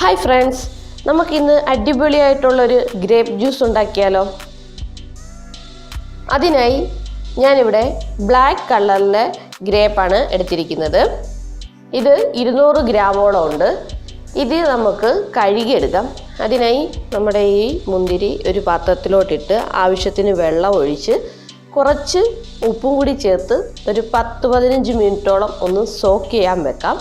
Hi friends, നമുക്കിന്ന് അടിപൊളിയായിട്ടുള്ളൊരു grape juice ഉണ്ടാക്കിയാലോ? അതിനായി ഞാനിവിടെ ബ്ലാക്ക് കളറിലെ ഗ്രേപ്പാണ് എടുത്തിരിക്കുന്നത്. ഇത് 200 ഗ്രാമോളം ഉണ്ട്. ഇത് നമുക്ക് കഴുകിയെടുക്കാം. അതിനായി നമ്മുടെ ഈ മുന്തിരി ഒരു പാത്രത്തിലോട്ടിട്ട് ആവശ്യത്തിന് വെള്ളം ഒഴിച്ച് കുറച്ച് ഉപ്പും കൂടി ചേർത്ത് ഒരു 10-15 മിനിറ്റോളം ഒന്ന് സോക്ക് ചെയ്യാൻ വെക്കാം.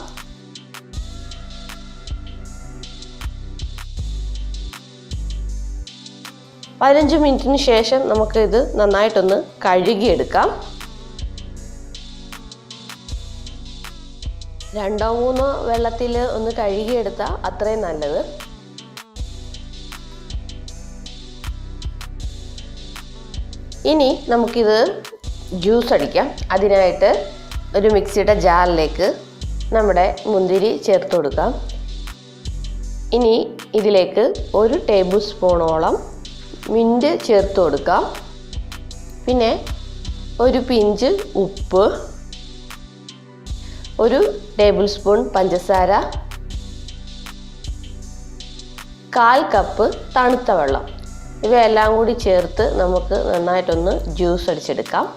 പതിനഞ്ച് മിനിറ്റിന് ശേഷം നമുക്ക് ഇത് നന്നായിട്ടൊന്ന് കഴുകിയെടുക്കാം. 2-3 വെള്ളത്തിൽ ഒന്ന് കഴുകിയെടുത്താൽ അത്രയും നല്ലത്. ഇനി നമുക്കിത് ജ്യൂസ് അടിക്കാം. അതിനായിട്ട് ഒരു മിക്സിയുടെ ജാറിലേക്ക് നമ്മുടെ മുന്തിരി ചേർത്ത് കൊടുക്കാം. ഇനി ഇതിലേക്ക് 1 ടേബിൾ സ്പൂണോളം മിൻറ്റ് ചേർത്ത് കൊടുക്കാം. പിന്നെ ഒരു പിഞ്ച് ഉപ്പ്, 1 ടേബിൾ സ്പൂൺ പഞ്ചസാര, 1/4 കപ്പ് തണുത്ത വെള്ളം, ഇവയെല്ലാം കൂടി ചേർത്ത് നമുക്ക് നന്നായിട്ടൊന്ന് ജ്യൂസ് അടിച്ചെടുക്കാം.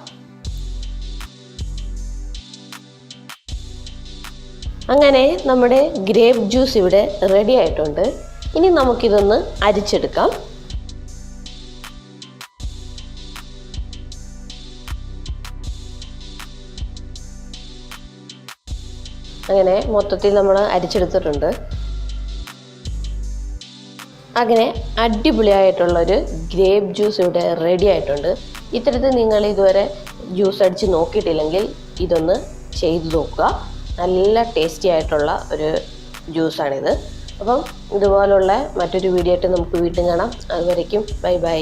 അങ്ങനെ നമ്മുടെ ഗ്രേപ്പ് ജ്യൂസ് ഇവിടെ റെഡി ആയിട്ടുണ്ട്. ഇനി നമുക്കിതൊന്ന് അരിച്ചെടുക്കാം. അങ്ങനെ മൊത്തത്തിൽ നമ്മൾ അരിച്ചെടുത്തിട്ടുണ്ട്. അങ്ങനെ അടിപൊളിയായിട്ടുള്ളൊരു ഗ്രേപ്പ് ജ്യൂസ് ഇവിടെ റെഡി ആയിട്ടുണ്ട്. ഇത്തരത്തിൽ നിങ്ങൾ ഇതുവരെ ജ്യൂസ് അടിച്ച് നോക്കിയിട്ടില്ലെങ്കിൽ ഇതൊന്ന് ചെയ്ത് നോക്കുക. നല്ല ടേസ്റ്റി ആയിട്ടുള്ള ഒരു ജ്യൂസാണിത്. അപ്പം ഇതുപോലുള്ള മറ്റൊരു വീഡിയോ ആയിട്ട് നമുക്ക് വീണ്ടും കാണാം. അതുവരേക്കും ബൈ ബൈ.